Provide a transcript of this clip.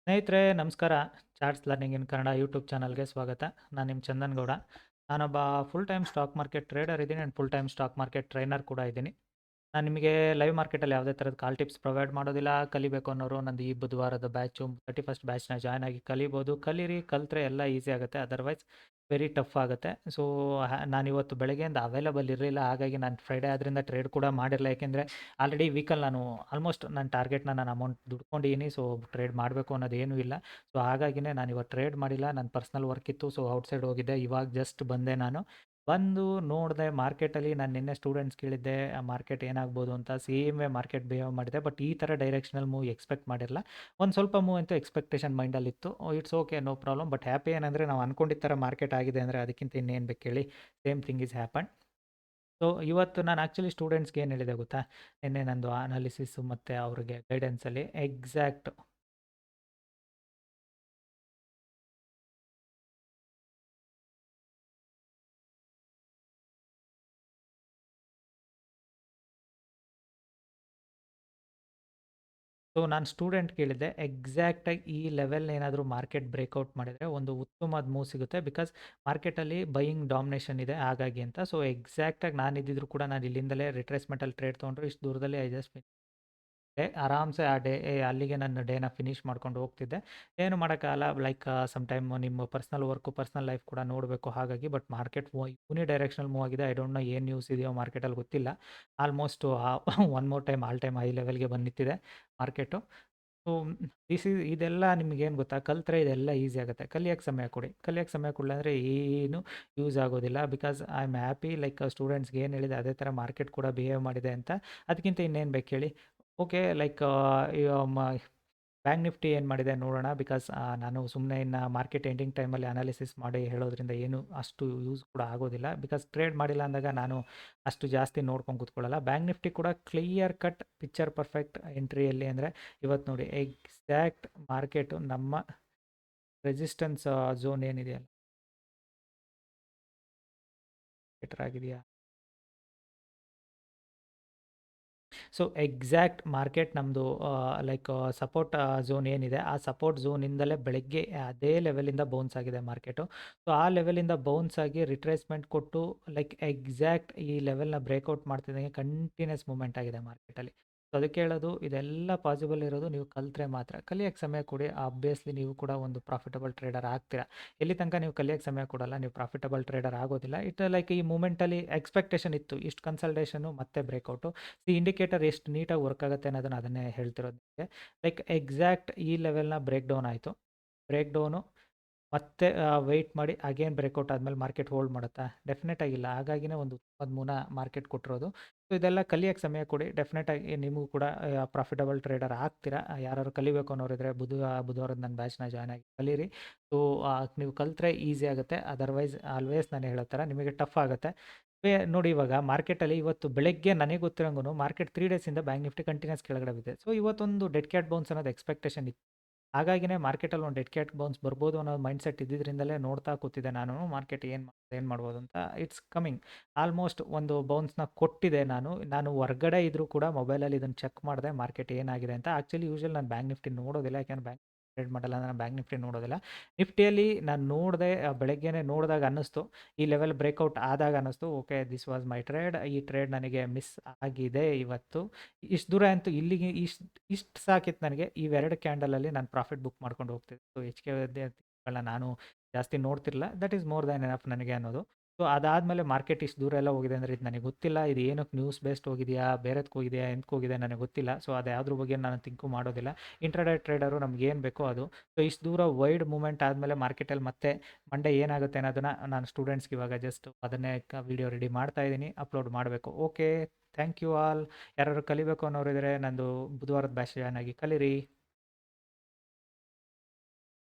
ಸ್ನೇಹಿತರೆ ನಮಸ್ಕಾರ. Charts learning in Kannada YouTube ಚಾನಲ್ಗೆ ಸ್ವಾಗತ. ನಾನು ನಿಮ್ಮ ಚಂದನ್ ಗೌಡ. ನಾನೊಬ್ಬ full time stock market trader ಇದ್ದೀನಿ and full time stock market trainer ಕೂಡ ಇದ್ದೀನಿ. ನಾನು ನಿಮಗೆ ಲೈವ್ ಮಾರ್ಕೆಟಲ್ಲಿ ಯಾವುದೇ ಥರದ ಕಾಲ್ ಟಿಪ್ಸ್ ಪ್ರೊವೈಡ್ ಮಾಡೋದಿಲ್ಲ. ಕಲಿಬೇಕು ಅನ್ನೋರು ನಂದು ಈ ಬುಧವಾರದ ಬ್ಯಾಚು 31st ಬ್ಯಾಚ್ನ ಜಾಯ್ನ್ ಆಗಿ ಕಲಿಬೋದು. ಕಲೀರಿ, ಕಲಿತ್ರೆ ಎಲ್ಲ ಈಸಿ ಆಗುತ್ತೆ. ಅದರ್ವೈಸ್ ವೆರಿ ಟಫ್ ಆಗುತ್ತೆ. ಸೊ ನಾನಿವತ್ತು ಬೆಳಗ್ಗೆಯಿಂದ ಅವೈಲಬಲ್ ಇರಲಿಲ್ಲ. ಹಾಗಾಗಿ ನಾನು ಫ್ರೈಡೇ ಆದ್ದರಿಂದ ಟ್ರೇಡ್ ಕೂಡ ಮಾಡಿರಲಿಲ್ಲ. ಏಕೆಂದರೆ ಆಲ್ರೆಡಿ ವೀಕಲ್ಲಿ ನಾನು ಆಲ್ಮೋಸ್ಟ್ ನನ್ನ ಟಾರ್ಗೆಟ್ನ ನಾನು ಅಮೌಂಟ್ ದುಡ್ಕೊಂಡಿದ್ದೀನಿ. ಸೊ ಟ್ರೇಡ್ ಮಾಡಬೇಕು ಅನ್ನೋದೇನೂ ಇಲ್ಲ. ಸೊ ಹಾಗಾಗಿನೇ ನಾನು ಇವತ್ತು ಟ್ರೇಡ್ ಮಾಡಿಲ್ಲ. ನನ್ನ ಪರ್ಸ್ನಲ್ ವರ್ಕ್ ಇತ್ತು. ಸೊ ಔಟ್ಸೈಡ್ ಹೋಗಿದ್ದೆ. ಇವಾಗ ಜಸ್ಟ್ ಬಂದೆ. ನಾನು ಬಂದು ನೋಡಿದೆ ಮಾರ್ಕೆಟಲ್ಲಿ. ನಾನು ನಿನ್ನೆ ಸ್ಟೂಡೆಂಟ್ಸ್ ಕೇಳಿದ್ದೆ ಮಾರ್ಕೆಟ್ ಏನಾಗ್ಬೋದು ಅಂತ. ಸೇಮ್ ವೇ ಮಾರ್ಕೆಟ್ ಬಿಹೇವ್ ಮಾಡಿದೆ. ಬಟ್ ಈ ಥರ ಡೈರೆಕ್ಷನಲ್ ಮೂವ್ ಎಕ್ಸ್ಪೆಕ್ಟ್ ಮಾಡಿರಲಿಲ್ಲ. ಒಂದು ಸ್ವಲ್ಪ ಮೂವ್ ಅಂತೂ ಎಕ್ಸ್ಪೆಕ್ಟೇಷನ್ ಮೈಂಡಲ್ಲಿತ್ತು. It's okay, no problem. But happy ಏನಂದರೆ ನಾವು ಅಂದ್ಕೊಂಡಿದ್ದ ಥರ ಮಾರ್ಕೆಟ್ ಆಗಿದೆ ಅಂದರೆ ಅದಕ್ಕಿಂತ ಇನ್ನೇನು ಬೇಕು ಹೇಳಿ. Same thing is happen. So ಇವತ್ತು ನಾನು ಆ್ಯಕ್ಚುಲಿ ಸ್ಟೂಡೆಂಟ್ಸ್ಗೆ ಏನು ಹೇಳಿದೆ ಗೊತ್ತಾ, ನಿನ್ನೆ ನಂದು ಅನಾಲಿಸಿಸು ಮತ್ತು ಅವ್ರಿಗೆ ಗೈಡೆನ್ಸಲ್ಲಿ ಎಕ್ಸಾಕ್ಟ್ ಸೊ ನಾನು ಸ್ಟೂಡೆಂಟ್ ಕೇಳಿದ್ದೆ ಎಕ್ಸಾಕ್ಟಾಗಿ ಈ ಲೆವೆಲ್ ಏನಾದರೂ ಮಾರ್ಕೆಟ್ ಬ್ರೇಕ್ಔಟ್ ಮಾಡಿದರೆ ಒಂದು ಉತ್ತಮವಾದ ಮೂವ್ ಸಿಗುತ್ತೆ. ಬಿಕಾಸ್ ಮಾರ್ಕೆಟಲ್ಲಿ ಬೈಯಿಂಗ್ ಡಾಮಿನೇಷನ್ ಇದೆ ಹಾಗಾಗಿ ಅಂತ. ಸೊ ಎಕ್ಸಾಕ್ಟಾಗಿ ನಾನು ಇದ್ದಿದ್ರು ಕೂಡ ನಾನು ಇಲ್ಲಿಂದಲೇ ರಿಟ್ರೇಸ್ಮೆಂಟಲ್ಲಿ ಟ್ರೇಡ್ ತೊಗೊಂಡ್ರು ಇಷ್ಟು ದೂರದಲ್ಲಿ ಐ ಜಸ್ಟ್ ಆರಾಮ್ಸೆ ಆ ಡೇ ಅಲ್ಲಿಗೆ ನನ್ನ ಡೇನ ಫಿನಿಷ್ ಮಾಡ್ಕೊಂಡು ಹೋಗ್ತಿದ್ದೆ. ಏನು ಮಾಡೋಕ್ಕಾಗಲ್ಲ. ಲೈಕ್ ಸಮ್ ಟೈಮ್ ನಿಮ್ಮ ಪರ್ಸ್ನಲ್ ವರ್ಕು ಪರ್ಸ್ನಲ್ ಲೈಫ್ ಕೂಡ ನೋಡಬೇಕು. ಹಾಗಾಗಿ ಬಟ್ ಮಾರ್ಕೆಟ್ ಯೂನಿ ಡೈರೆಕ್ಷನಲ್ ಮೂವ್ ಆಗಿದೆ. ಐ ಡೋಂಟ್ ನೋ ಏನು ನ್ಯೂಸ್ ಇದೆಯೋ ಮಾರ್ಕೆಟಲ್ಲಿ ಗೊತ್ತಿಲ್ಲ. Almost one more time all time high ಲೆವೆಲ್ಗೆ ಬಂದು ನಿಂತಿದೆ ಮಾರ್ಕೆಟು. ಸೊ ಇದೆಲ್ಲ ನಿಮಗೇನು ಗೊತ್ತಾ, ಕಲ್ತ್ರೆ ಇದೆಲ್ಲ ಈಸಿ ಆಗುತ್ತೆ. ಕಲಿಯೋಕ್ಕೆ ಸಮಯ ಕೊಡಿ. ಕಲಿಯೋಕ್ಕೆ ಸಮಯ ಕೊಡಲಿಲ್ಲ ಅಂದರೆ ಏನು ಯೂಸ್ ಆಗೋದಿಲ್ಲ. Because I am happy. Like ಸ್ಟೂಡೆಂಟ್ಸ್ಗೆ ಏನು ಹೇಳಿದೆ ಅದೇ ಥರ ಮಾರ್ಕೆಟ್ ಕೂಡ ಬಿಹೇವ್ ಮಾಡಿದೆ ಅಂತ. ಅದಕ್ಕಿಂತ ಇನ್ನೇನು ಬೇಕು ಹೇಳಿ. ಓಕೆ, ಲೈಕ್ ಬ್ಯಾಂಕ್ ನಿಫ್ಟಿ ಏನು ಮಾಡಿದೆ ನೋಡೋಣ. ಬಿಕಾಸ್ ನಾನು ಸುಮ್ಮನೆ ಇನ್ನು ಮಾರ್ಕೆಟ್ ಎಂಡಿಂಗ್ ಟೈಮಲ್ಲಿ ಅನಾಲಿಸಿಸ್ ಮಾಡಿ ಹೇಳೋದ್ರಿಂದ ಏನು ಅಷ್ಟು ಯೂಸ್ ಕೂಡ ಆಗೋದಿಲ್ಲ. ಬಿಕಾಸ್ ಟ್ರೇಡ್ ಮಾಡಿಲ್ಲ ಅಂದಾಗ ನಾನು ಅಷ್ಟು ಜಾಸ್ತಿ ನೋಡ್ಕೊಂಡು ಕೂತ್ಕೊಳ್ಳಲ್ಲ. ಬ್ಯಾಂಕ್ ನಿಫ್ಟಿ ಕೂಡ ಕ್ಲಿಯರ್ ಕಟ್ ಪಿಕ್ಚರ್ ಪರ್ಫೆಕ್ಟ್ ಎಂಟ್ರಿಯಲ್ಲಿ. ಅಂದರೆ ಇವತ್ತು ನೋಡಿ ಎಕ್ಸಾಕ್ಟ್ ಮಾರ್ಕೆಟು ನಮ್ಮ ರೆಸಿಸ್ಟೆನ್ಸ್ ಝೋನ್ ಏನಿದೆಯಲ್ಲ, ಬೆಟರ್ ಆಗಿದೆಯಾ. ಸೊ ಎಕ್ಸಾಕ್ಟ್ ಮಾರ್ಕೆಟ್ ನಮ್ಮದು ಲೈಕ್ ಸಪೋರ್ಟ್ ಝೋನ್ ಏನಿದೆ ಆ ಸಪೋರ್ಟ್ ಝೋನಿಂದಲೇ ಬೆಳಗ್ಗೆ ಅದೇ ಲೆವೆಲಿಂದ ಬೌನ್ಸ್ ಆಗಿದೆ ಮಾರ್ಕೆಟು. ಸೊ ಆ ಲೆವೆಲಿಂದ ಬೌನ್ಸ್ ಆಗಿ ರಿಟ್ರೇಸ್ಮೆಂಟ್ ಕೊಟ್ಟು ಲೈಕ್ ಎಕ್ಸಾಕ್ಟ್ ಈ ಲೆವೆಲ್ನ ಬ್ರೇಕ್ಔಟ್ ಮಾಡ್ತಿದ್ದಂಗೆ ಕಂಟಿನ್ಯೂಸ್ ಮೂವ್ಮೆಂಟ್ ಆಗಿದೆ ಮಾರ್ಕೆಟಲ್ಲಿ. ಸೊ ಅದಕ್ಕೆ ಹೇಳೋದು, ಇದೆಲ್ಲ ಪಾಸಿಬಲ್ ಇರೋದು ನೀವು ಕಲಿತ್ರೆ ಮಾತ್ರ. ಕಲಿಯೋಕ್ಕೆ ಸಮಯ ಕೊಡಿ. ಆಬ್ವಿಯಸ್ಲಿ ನೀವು ಕೂಡ ಒಂದು ಪ್ರಾಫಿಟಬಲ್ ಟ್ರೇಡರ್ ಆಗ್ತೀರಾ. ಎಲ್ಲಿ ತನಕ ನೀವು ಕಲಿಯೋಕ್ಕೆ ಸಮಯ ಕೊಡಲ್ಲ ನೀವು ಪ್ರಾಫಿಟಬಲ್ ಟ್ರೇಡರ್ ಆಗೋದಿಲ್ಲ. ಇಟ್ ಲೈಕ್ ಈ ಮೂಮೆಂಟಲ್ಲಿ ಎಕ್ಸ್ಪೆಕ್ಟೇಷನ್ ಇತ್ತು ಇಷ್ಟು ಕನ್ಸಲ್ಟೇಷನು ಮತ್ತೆ ಬ್ರೇಕ್ಔಟು. ಇಂಡಿಕೇಟರ್ ಎಷ್ಟು ನೀಟಾಗಿ ವರ್ಕ್ ಆಗುತ್ತೆ ಅನ್ನೋದನ್ನು ಅದನ್ನೇ ಹೇಳ್ತಿರೋದು ನಿಮಗೆ. ಲೈಕ್ ಎಕ್ಸಾಕ್ಟ್ ಈ ಲೆವೆಲ್ನ ಬ್ರೇಕ್ ಡೌನ್ ಆಯಿತು. ಬ್ರೇಕ್ ಡೌನು ಮತ್ತೆ ವೆಯ್ಟ್ ಮಾಡಿ ಅಗೇನ್ ಬ್ರೇಕ್ಔಟ್ ಆದಮೇಲೆ ಮಾರ್ಕೆಟ್ ಹೋಲ್ಡ್ ಮಾಡುತ್ತಾ? ಡೆಫಿನೆಟ್ ಆಗಿಲ್ಲ. ಹಾಗಾಗಿನೇ ಒಂದು ಉತ್ತಮವಾದ ಮೂವ್ನ ಮಾರ್ಕೆಟ್ ಕೊಟ್ಟಿರೋದು. ಸೊ ಇದೆಲ್ಲ ಕಲಿಯೋಕ್ಕೆ ಸಮಯ ಕೊಡಿ. ಡೆಫಿನೆಟಾಗಿ ನಿಮಗೂ ಕೂಡ ಪ್ರಾಫಿಟಬಲ್ ಟ್ರೇಡರ್ ಆಗ್ತೀರಾ. ಯಾರು ಕಲಿಬೇಕು ಅನ್ನೋರಿದ್ರೆ ಬುಧವಾರದ ನನ್ನ ಬ್ಯಾಚ್ನ ಜಾಯ್ನ್ ಆಗಿ ಕಲೀರಿ. ಸೊ ನೀವು ಕಲಿತ್ರೆ ಈಸಿ ಆಗುತ್ತೆ. ಅದರ್ವೈಸ್ ಆಲ್ವೇಸ್ ನಾನು ಹೇಳೋ ಥರ ನಿಮಗೆ ಟಫ್ ಆಗುತ್ತೆ. ನೋಡಿ ಇವಾಗ ಮಾರ್ಕೆಟಲ್ಲಿ ಇವತ್ತು ಬೆಳಗ್ಗೆ ನನಗೆ ಗೊತ್ತಿರೋಂಗೂ ಮಾರ್ಕೆಟ್ 3 ಡೇಸಿಂದ ಬ್ಯಾಂಕ್ ನಿಫ್ಟಿ ಕಂಟಿನ್ಯೂಸ್ ಕೆಳಗಡೆ ಬಿದ್ದಿದೆ. ಸೊ ಇವತ್ತೊಂದು ಡೆಡ್ ಕ್ಯಾಟ್ ಬೌನ್ಸ್ ಅನ್ನೋದು ಎಕ್ಸ್ಪೆಕ್ಟೇಷನ್ ಇತ್ತು. ಹಾಗಾಗಿನೇ ಮಾರ್ಕೆಟಲ್ಲಿ ಒಂದು ಡೆಡ್ ಕ್ಯಾಟ್ ಬೌನ್ಸ್ ಬರ್ಬೋದು ಅನ್ನೋ ಮೈಂಡ್ ಸೆಟ್ ಇದ್ದಿದ್ದರಿಂದಲೇ ನೋಡ್ತಾ ಕೂತಿದ್ದೆ ನಾನು ಮಾರ್ಕೆಟ್ ಏನು ಮಾಡ್ಬೋದು ಅಂತ. It's coming. ಆಲ್ಮೋಸ್ಟ್ ಒಂದು ಬೌನ್ಸ್ನ ಕೊಟ್ಟಿದೆ. ನಾನು ಹೊರ್ಗಡೆ ಇದ್ದರೂ ಕೂಡ ಮೊಬೈಲಲ್ಲಿ ಇದನ್ನು ಚೆಕ್ ಮಾಡಿದೆ ಮಾರ್ಕೆಟ್ ಏನಾಗಿದೆ ಅಂತ. ಆ್ಯಕ್ಚುಲಿ ಯೂಶುವಲ್ ನಾನು ಬ್ಯಾಂಕ್ ನಿಫ್ಟಿ ನೋಡೋದಿಲ್ಲ. ಯಾಕೆಂದರೆ ಬ್ಯಾಂಕ್ ಟ್ರೇಡ್ ಮಾಡಲ್ಲ, ನಾನು ಬ್ಯಾಂಕ್ ನಿಫ್ಟಿ ನೋಡೋದಿಲ್ಲ. ನಿಫ್ಟಿಯಲ್ಲಿ ನಾನು ನೋಡಿದೆ, ಬೆಳಗ್ಗೆನೇ ನೋಡಿದಾಗ ಅನ್ನಿಸ್ತು, ಈ ಲೆವೆಲ್ ಬ್ರೇಕ್ಔಟ್ ಆದಾಗ ಅನ್ನಿಸ್ತು okay this was my trade. ಈ ಟ್ರೇಡ್ ನನಗೆ ಮಿಸ್ ಆಗಿದೆ ಇವತ್ತು. ಇಷ್ಟು ದೂರ ಅಂತೂ ಇಲ್ಲಿಗೆ ಇಷ್ಟು ಸಾಕಿತ್ತು ನನಗೆ. ಇವೆರಡು ಕ್ಯಾಂಡಲಲ್ಲಿ ನಾನು ಪ್ರಾಫಿಟ್ ಬುಕ್ ಮಾಡ್ಕೊಂಡು ಹೋಗ್ತಿದ್ದೆ. ಸೊ HK ನಾನು ಜಾಸ್ತಿ ನೋಡ್ತಿರಲಿಲ್ಲ. That is more than enough ನನಗೆ ಅನ್ನೋದು. ಸೊ ಅದಾದಮೇಲೆ ಮಾರ್ಕೆಟ್ ಇಷ್ಟು ದೂರ ಎಲ್ಲ ಹೋಗಿದೆ ಅಂದರೆ ಇದು ನನಗೆ ಗೊತ್ತಿಲ್ಲ. ಇದು ಏನಕ್ಕೆ ನ್ಯೂಸ್ ಬೇಸ್ಡ್ ಹೋಗಿದೆಯಾ, ಬೇರೆದಕ್ಕೆ ಹೋಗಿದೆಯಾ, ಎಂತಕ್ಕೆ ಹೋಗಿದೆ ನನಗೆ ಗೊತ್ತಿಲ್ಲ. ಸೊ ಅದು ಯಾವುದ್ರ ಬಗ್ಗೆ ನಾನು ಥಿಂಕು ಮಾಡೋದಿಲ್ಲ. ಇಂಟ್ರಾಡೇ ಟ್ರೇಡರು ನಮ್ಗೆ ಏನು ಬೇಕೋ ಅದು. ಸೊ ಇಷ್ಟು ದೂರ ವೈಡ್ ಮೂವ್ಮೆಂಟ್ ಆದಮೇಲೆ ಮಾರ್ಕೆಟಲ್ಲಿ ಮತ್ತೆ ಮಂಡೇ ಏನಾಗುತ್ತೆ ಅನ್ನೋದನ್ನು ನಾನು ಸ್ಟೂಡೆಂಟ್ಸ್ಗೆ ಇವಾಗ ಜಸ್ಟ್ ಅದನ್ನೇ ವಿಡಿಯೋ ರೆಡಿ ಮಾಡ್ತಾ ಇದ್ದೀನಿ, ಅಪ್ಲೋಡ್ ಮಾಡಬೇಕು. Okay, thank you all. ಯಾರು ಕಲಿಬೇಕು ಅನ್ನೋರಿದ್ರೆ ನಂದು ಬುಧವಾರದ ಬ್ಯಾಚ್ ಜಾಯ್ನ್ ಆಗಿ ಕಲೀರಿ.